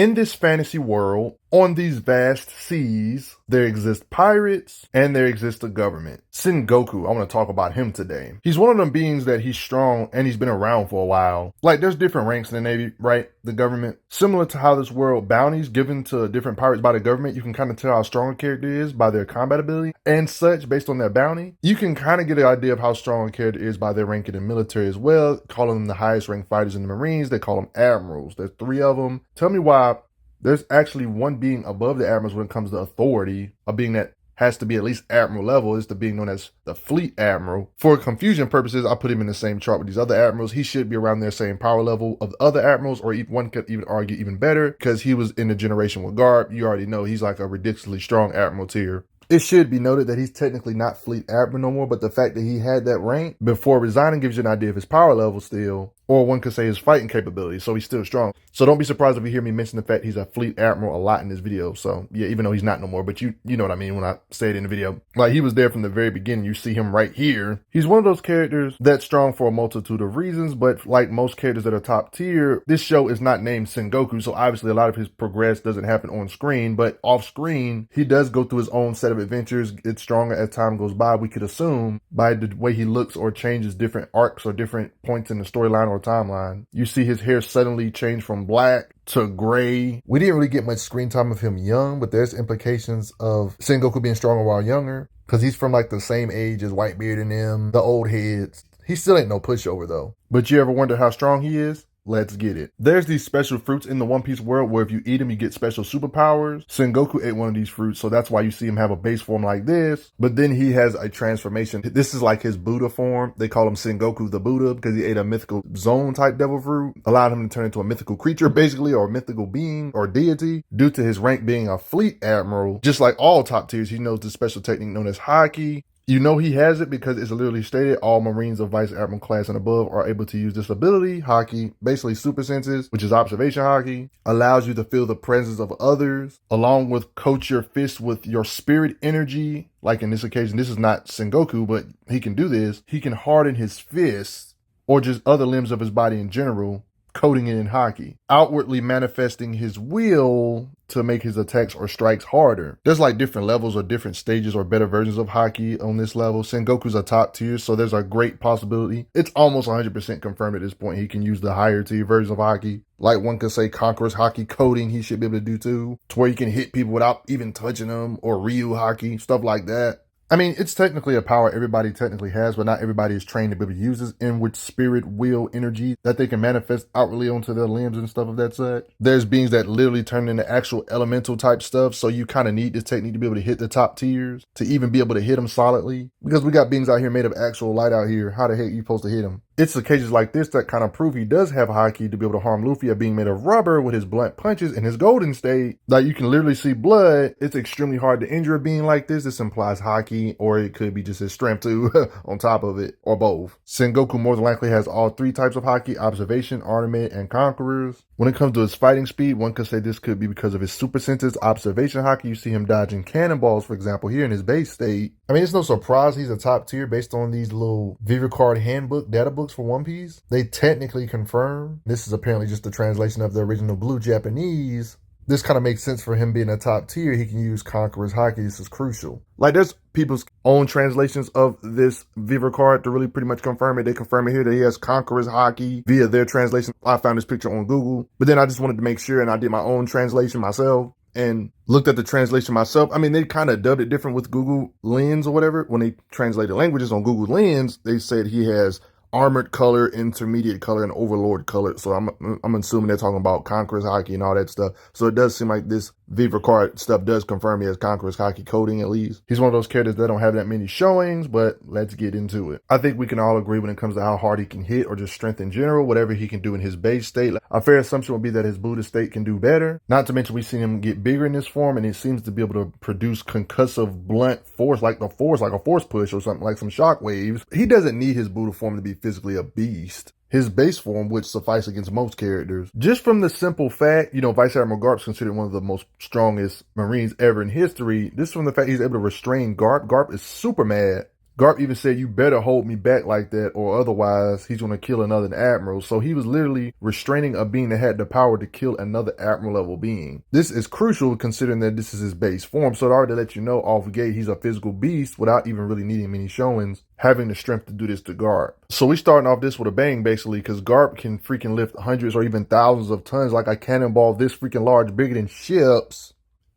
In this fantasy world, on these vast seas, there exist pirates and there exists a government. Sengoku, I want to talk about him today. He's one of them beings that he's strong and he's been around for a while. Like, there's different ranks in the Navy, right? The government. Similar to how this world bounties given to different pirates by the government, you can kind of tell how strong a character is by their combat ability and such based on their bounty. You can kind of get an idea of how strong a character is by their rank in the military as well, calling them the highest ranked fighters in the Marines. They call them admirals. There's 3 of them. Tell me why there's actually one being above the admirals when it comes to authority, a being that has to be at least admiral level, is the being known as the fleet admiral. For confusion purposes, I put him in the same chart with these other admirals. He should be around their same power level of the other admirals, or one could even argue even better, because he was in the generation with Garp. You already know he's like a ridiculously strong admiral tier. It should be noted that he's technically not fleet admiral no more, but the fact that he had that rank before resigning gives you an idea of his power level still, or one could say his fighting capability, so he's still strong. So don't be surprised if you hear me mention the fact he's a fleet admiral a lot in this video. So yeah, even though he's not no more, but you know what I mean when I say it in the video. Like, he was there from the very beginning. You see him right here. He's one of those characters that's strong for a multitude of reasons, but like most characters that are top tier, this show is not named Sengoku, so obviously a lot of his progress doesn't happen on screen, but off screen, he does go through his own set of adventures. It's stronger as time goes by, we could assume, by the way he looks or changes different arcs or different points in the storyline or timeline. You see his hair suddenly change from black to gray. We didn't really get much screen time of him young, but there's implications of Sengoku being stronger while younger, because he's from like the same age as Whitebeard and them, the old heads. He still ain't no pushover though. But you ever wonder how strong he is? Let's get it. There's these special fruits in the One Piece world where if you eat them, you get special superpowers. Sengoku ate one of these fruits, so that's why you see him have a base form like this. But then he has a transformation. This is like his Buddha form. They call him Sengoku the Buddha because he ate a mythical zone type devil fruit, allowed him to turn into a mythical creature basically, or a mythical being or deity. Due to his rank being a fleet admiral, just like all top tiers, he knows the special technique known as haki. You know he has it because it's literally stated all Marines of Vice Admiral class and above are able to use this ability. Haki, basically super senses, which is observation haki, allows you to feel the presence of others, along with coat your fists with your spirit energy. Like in this occasion, this is not Sengoku, but he can do this. He can harden his fists or just other limbs of his body in general, coating it in haki, outwardly manifesting his will to make his attacks or strikes harder. There's like different levels or different stages or better versions of haki on this level. Sengoku's a top tier, so there's a great possibility. It's almost 100% confirmed at this point he can use the higher tier version of haki. Like one could say Conqueror's haki coating he should be able to do too, to where you can hit people without even touching them, or Ryu haki, stuff like that. I mean, it's technically a power everybody technically has, but not everybody is trained to be able to use this inward spirit, will, energy that they can manifest outwardly onto their limbs and stuff of that such. There's beings that literally turn into actual elemental type stuff, so you kind of need this technique to be able to hit the top tiers, to even be able to hit them solidly. Because we got beings out here made of actual light out here. How the heck are you supposed to hit them? It's occasions like this that kind of prove he does have haki to be able to harm Luffy, a being made of rubber with his blunt punches in his golden state. Like, you can literally see blood. It's extremely hard to injure a being like this. This implies haki, or it could be just his strength too, on top of it, or both. Sengoku more than likely has all 3 types of haki: observation, ornament, and conquerors. When it comes to his fighting speed, one could say this could be because of his super senses, observation haki. You see him dodging cannonballs, for example, here in his base state. I mean, it's no surprise he's a top tier based on these little Vivre handbook data books for One Piece. They technically confirm, this is apparently just a translation of the original Blue Japanese. This kind of makes sense for him being a top tier. He can use Conqueror's haki. This is crucial. Like, there's people's own translations of this Vivre card to really pretty much confirm it. They confirm it here that he has Conqueror's haki via their translation. I found this picture on Google, but then I just wanted to make sure, and I did my own translation myself and looked at the translation myself. I mean, they kind of dubbed it different with Google Lens or whatever. When they translated languages on Google Lens, they said he has armored color, intermediate color, and overlord color. So I'm assuming they're talking about Conqueror's haki and all that stuff. So it does seem like this Vivre card stuff does confirm he has Conqueror's haki coding at least. He's one of those characters that don't have that many showings, but let's get into it. I think we can all agree when it comes to how hard he can hit or just strength in general, whatever he can do in his base state. A fair assumption would be that his Buddha state can do better. Not to mention we've seen him get bigger in this form, and it seems to be able to produce concussive blunt force, like a force push or something, like some shock waves. He doesn't need his Buddha form to be physically a beast. His base form would suffice against most characters. Just from the simple fact, you know, Vice Admiral Garp's considered one of the most strongest Marines ever in history. This from the fact he's able to restrain Garp. Garp is super mad. Garp even said, you better hold me back like that or otherwise he's going to kill another admiral. So he was literally restraining a being that had the power to kill another admiral level being. This is crucial considering that this is his base form. So it already let you know off the gate he's a physical beast without even really needing many showings, having the strength to do this to Garp. So we starting off this with a bang basically because Garp can freaking lift hundreds or even thousands of tons like a cannonball this freaking large, bigger than ships.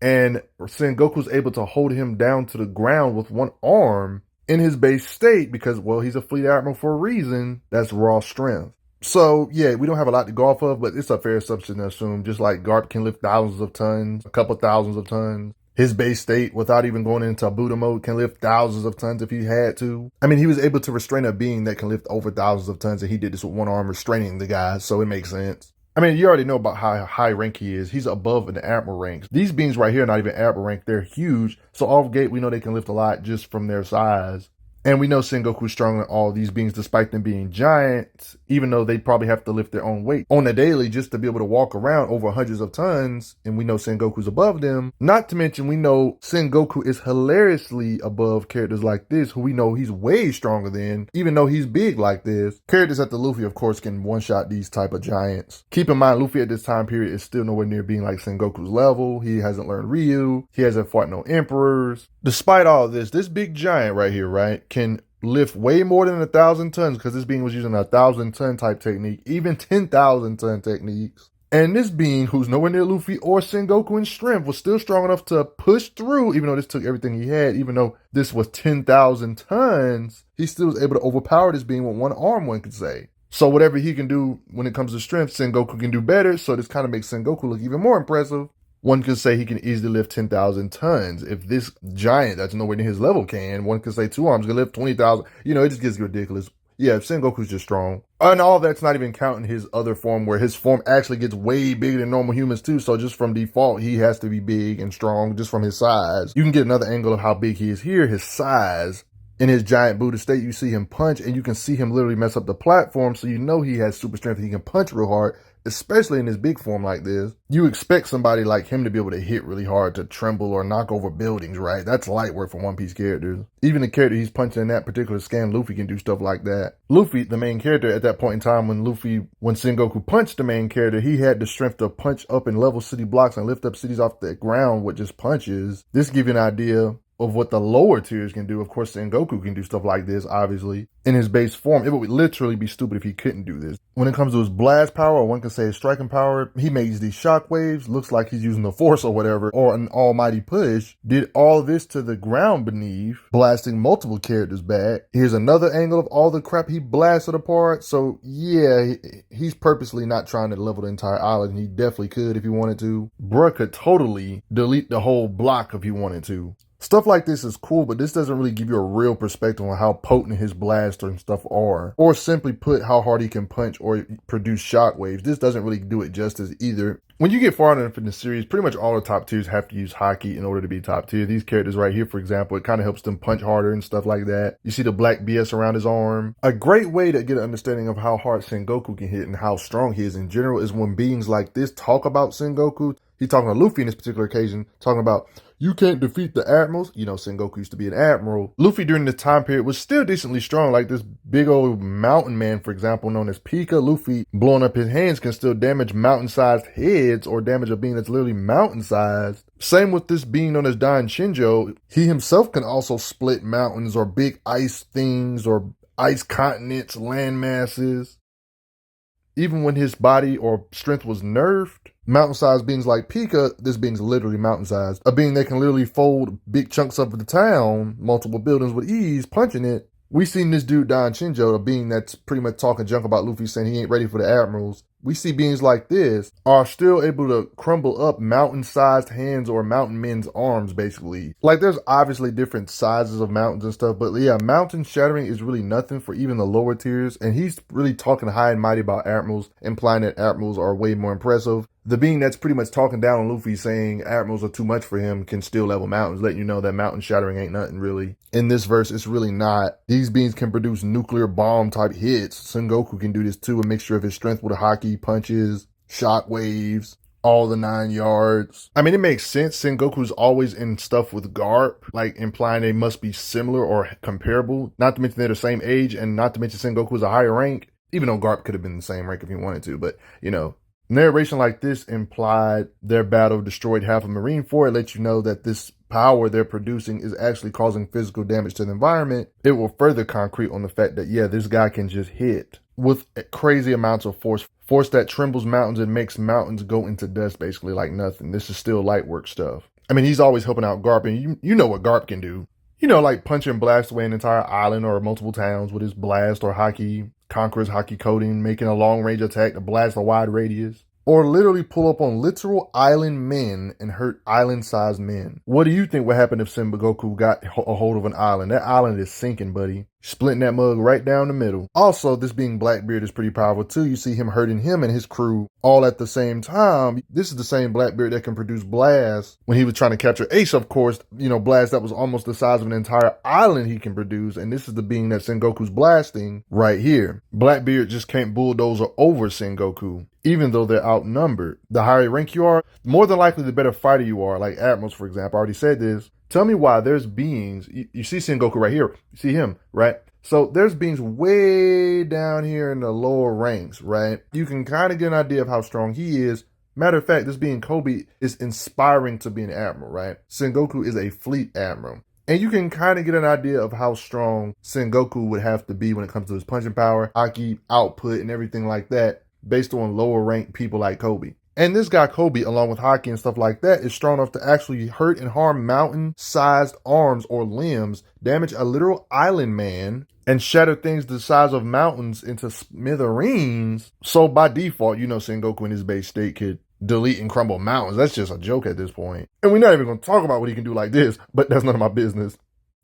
And Sengoku's able to hold him down to the ground with one arm in his base state because, well, he's a fleet admiral for a reason. That's raw strength. So, yeah, we don't have a lot to go off of, but it's a fair assumption to assume just like Garp can lift thousands of tons, a couple thousands of tons. His base state, without even going into Buddah mode, can lift thousands of tons if he had to. I mean, he was able to restrain a being that can lift over thousands of tons, and he did this with one arm restraining the guy, so it makes sense. I mean, you already know about how high rank he is. He's above in the admiral ranks. These beings right here are not even admiral rank. They're huge. So off gate, we know they can lift a lot just from their size. And we know Sengoku's stronger than all these beings despite them being giants, even though they probably have to lift their own weight on the daily just to be able to walk around over hundreds of tons. And we know Sengoku's above them. Not to mention, we know Sengoku is hilariously above characters like this, who we know he's way stronger than, even though he's big like this. Characters at the Luffy, of course, can one-shot these type of giants. Keep in mind, Luffy at this time period is still nowhere near being like Sengoku's level. He hasn't learned Ryu. He hasn't fought no emperors. Despite all this big giant right here, right, can lift way more than 1,000 tons because this being was using 1,000-ton type technique, even 10,000-ton techniques. And this being, who's nowhere near Luffy or Sengoku in strength, was still strong enough to push through, even though this took everything he had, even though this was 10,000 tons, he still was able to overpower this being with one arm, one could say. So whatever he can do when it comes to strength, Sengoku can do better, so this kind of makes Sengoku look even more impressive. One could say he can easily lift 10,000 tons. If this giant that's nowhere near his level can, one could say two arms can lift 20,000. You know, it just gets ridiculous. Yeah, Sengoku's just strong. And all that's not even counting his other form, where his form actually gets way bigger than normal humans too. So just from default, he has to be big and strong just from his size. You can get another angle of how big he is here, his size. In his giant Buddha state, you see him punch, and you can see him literally mess up the platform, so you know he has super strength and he can punch real hard, especially in his big form like this. You expect somebody like him to be able to hit really hard, to tremble or knock over buildings, right? That's light work for One Piece characters. Even the character he's punching in that particular scan, Luffy, can do stuff like that. Luffy, the main character, at that point in time when Sengoku punched the main character, he had the strength to punch up and level city blocks and lift up cities off the ground with just punches. This gives you an idea of what the lower tiers can do. Of course, Sengoku can do stuff like this, obviously. In his base form, it would literally be stupid if he couldn't do this. When it comes to his blast power, or one could say his striking power, he makes these shockwaves, looks like he's using the force or whatever, or an almighty push. Did all this to the ground beneath, blasting multiple characters back. Here's another angle of all the crap he blasted apart. So yeah, he's purposely not trying to level the entire island. He definitely could if he wanted to. Bruh could totally delete the whole block if he wanted to. Stuff like this is cool, but this doesn't really give you a real perspective on how potent his blaster and stuff are. Or simply put, how hard he can punch or produce shockwaves. This doesn't really do it justice either. When you get far enough in the series, pretty much all the top tiers have to use Haki in order to be top tier. These characters right here, for example, it kind of helps them punch harder and stuff like that. You see the black BS around his arm. A great way to get an understanding of how hard Sengoku can hit and how strong he is in general is when beings like this talk about Sengoku. He's talking to Luffy in this particular occasion, talking about, you can't defeat the admirals. You know, Sengoku used to be an admiral. Luffy during this time period was still decently strong, like this big old mountain man, for example, known as Pika. Luffy blowing up his hands can still damage mountain-sized heads or damage a being that's literally mountain-sized. Same with this being known as Dan Shinjo. He himself can also split mountains or big ice things or ice continents, land masses. Even when his body or strength was nerfed, mountain-sized beings like Pika, this being's literally mountain-sized. A being that can literally fold big chunks of the town, multiple buildings with ease, punching it. We seen this dude, Dan Shinjo, a being that's pretty much talking junk about Luffy, saying he ain't ready for the admirals. We see beings like this are still able to crumble up mountain-sized hands or mountain men's arms, basically. Like, there's obviously different sizes of mountains and stuff, but yeah, mountain shattering is really nothing for even the lower tiers, and he's really talking high and mighty about admirals, implying that admirals are way more impressive. The being that's pretty much talking down on Luffy, saying admirals are too much for him, can still level mountains, letting you know that mountain shattering ain't nothing, really. In this verse, it's really not. These beings can produce nuclear bomb type hits. Sengoku can do this too, a mixture of his strength with a Haki, punches, shockwaves. all the 9 yards. I mean, it makes sense. Sengoku's always in stuff with Garp, like implying they must be similar or comparable. Not to mention they're the same age, and not to mention Sengoku is a higher rank, even though Garp could have been the same rank if he wanted to. But, you know, narration like this implied their battle destroyed half of Marineford. It lets you know that this power they're producing is actually causing physical damage to the environment. It will further concrete on the fact that, yeah, this guy can just hit with crazy amounts of force that trembles mountains and makes mountains go into dust basically like nothing. This is still light work stuff. I mean, he's always helping out Garp, and you know what Garp can do. You know, like punch and blast away an entire island or multiple towns with his blast or haki, Conqueror's haki coding, making a long-range attack to blast a wide radius. Or literally pull up on literal island men and hurt island-sized men. What do you think would happen if Sengoku got a hold of an island? That island is sinking, buddy. Splitting that mug right down the middle. Also, this being Blackbeard is pretty powerful too. You see him hurting him and his crew all at the same time. This is the same Blackbeard that can produce Blast. When he was trying to capture Ace, of course, you know, Blast that was almost the size of an entire island he can produce. And this is the being that Sengoku's blasting right here. Blackbeard just can't bulldozer over Sengoku, even though they're outnumbered. The higher rank you are, more than likely the better fighter you are. Like Admirals, for example, I already said this. Tell me why there's beings, you see Sengoku right here, you see him, right? So there's beings way down here in the lower ranks, right? You can kind of get an idea of how strong he is. Matter of fact, this being Kobe is inspiring to be an admiral, right? Sengoku is a fleet admiral. And you can kind of get an idea of how strong Sengoku would have to be when it comes to his punching power, haki output, and everything like that, based on lower ranked people like Kobe. And this guy Kobe, along with haki and stuff like that, is strong enough to actually hurt and harm mountain-sized arms or limbs, damage a literal island man, and shatter things the size of mountains into smithereens. So by default, you know Sengoku in his base state could delete and crumble mountains. That's just a joke at this point. And we're not even going to talk about what he can do like this, but that's none of my business.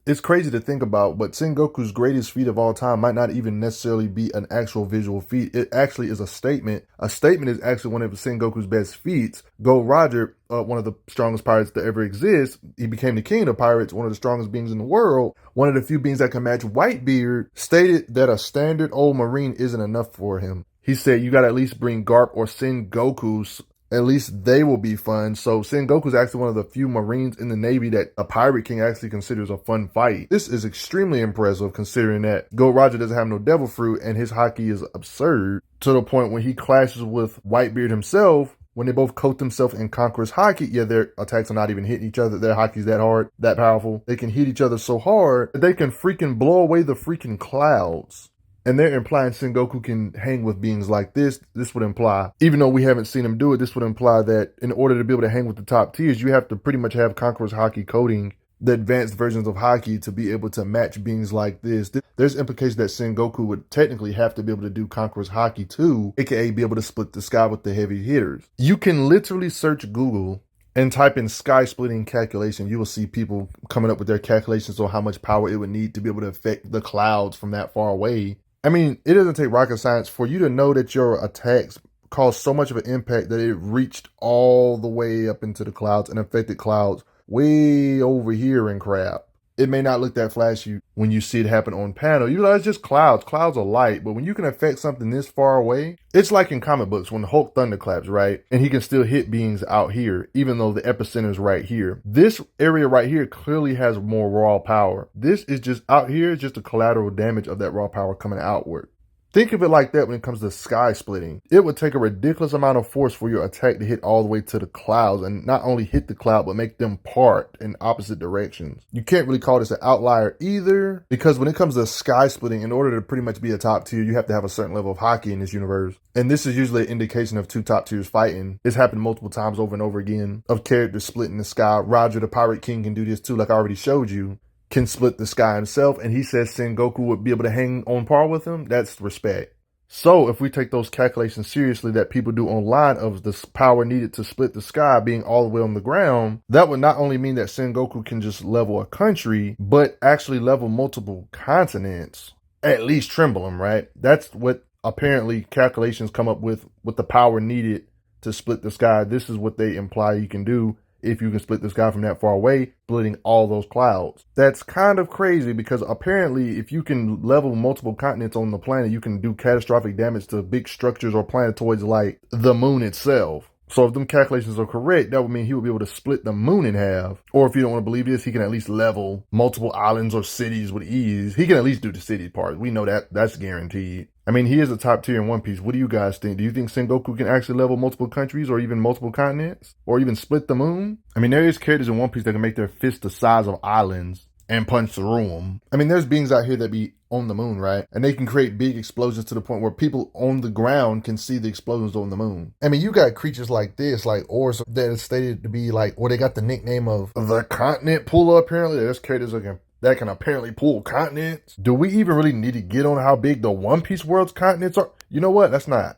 It's crazy to think about, but Sengoku's greatest feat of all time might not even necessarily be an actual visual feat. It actually is a statement. A statement is actually one of Sengoku's best feats. Gold Roger, one of the strongest pirates to ever exist, he became the king of pirates, one of the strongest beings in the world, one of the few beings that can match Whitebeard, stated that a standard old marine isn't enough for him. He said, you got to at least bring Garp or Sengoku's. At least they will be fun. So Sengoku is actually one of the few Marines in the Navy that a pirate king actually considers a fun fight. This is extremely impressive considering that Gold Roger doesn't have no devil fruit and his haki is absurd to the point when he clashes with Whitebeard himself, when they both coat themselves in Conqueror's haki, yeah, their attacks are not even hitting each other. Their haki's that hard, that powerful. They can hit each other so hard that they can freaking blow away the freaking clouds. And they're implying Sengoku can hang with beings like this. This would imply, even though we haven't seen him do it, this would imply that in order to be able to hang with the top tiers, you have to pretty much have Conqueror's haki coding, the advanced versions of haki, to be able to match beings like this. There's implication that Sengoku would technically have to be able to do Conqueror's haki too, aka be able to split the sky with the heavy hitters. You can literally search Google and type in sky splitting calculation. You will see people coming up with their calculations on how much power it would need to be able to affect the clouds from that far away. I mean, it doesn't take rocket science for you to know that your attacks caused so much of an impact that it reached all the way up into the clouds and affected clouds way over here and crap. It may not look that flashy when you see it happen on panel. You realize it's just clouds. Clouds are light, but when you can affect something this far away, it's like in comic books when Hulk thunderclaps, right? And he can still hit beings out here, even though the epicenter is right here. This area right here clearly has more raw power. This is just out here, is just a collateral damage of that raw power coming outward. Think of it like that when it comes to sky splitting. It would take a ridiculous amount of force for your attack to hit all the way to the clouds and not only hit the cloud, but make them part in opposite directions. You can't really call this an outlier either, because when it comes to sky splitting, in order to pretty much be a top tier, you have to have a certain level of haki in this universe. And this is usually an indication of two top tiers fighting. It's happened multiple times over and over again of characters splitting the sky. Roger the Pirate King can do this too, like I already showed you. Can split the sky himself, and he says Sengoku would be able to hang on par with him. That's respect. So if we take those calculations seriously that people do online of the power needed to split the sky being all the way on the ground, that would not only mean that Sengoku can just level a country, but actually level multiple continents, at least tremble them, right? That's what apparently calculations come up with the power needed to split the sky. This is what they imply you can do if you can split the sky from that far away, splitting all those clouds. That's kind of crazy because apparently if you can level multiple continents on the planet, you can do catastrophic damage to big structures or planetoids like the moon itself. So if them calculations are correct, that would mean he would be able to split the moon in half. Or if you don't want to believe this, he can at least level multiple islands or cities with ease. He can at least do the city part. We know that. That's guaranteed. I mean, he is a top tier in One Piece. What do you guys think? Do you think Sengoku can actually level multiple countries or even multiple continents? Or even split the moon? I mean, there is characters in One Piece that can make their fists the size of islands and punch through them. I mean, there's beings out here that be on the moon, right? And they can create big explosions to the point where people on the ground can see the explosions on the moon. I mean, you got creatures like this, like Ors, that is stated to be like, or they got the nickname of the continent puller, apparently. There's characters that can apparently pull continents. Do we even really need to get on how big the One Piece world's continents are? You know what? That's not.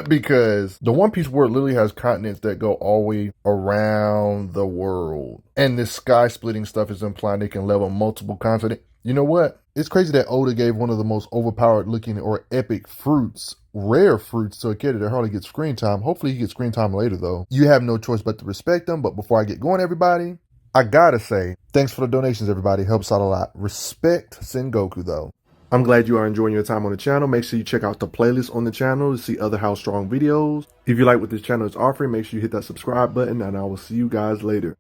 Because the One Piece world literally has continents that go all the way around the world. And this sky splitting stuff is implying they can level multiple continents. You know what? It's crazy that Oda gave one of the most overpowered looking or epic fruits, rare fruits, to a character that hardly gets screen time. Hopefully he gets screen time later though. You have no choice but to respect them. But before I get going, everybody, I gotta say, thanks for the donations, everybody. Helps out a lot. Respect Sengoku though. I'm glad you are enjoying your time on the channel. Make sure you check out the playlist on the channel to see other How Strong videos. If you like what this channel is offering, make sure you hit that subscribe button, and I will see you guys later.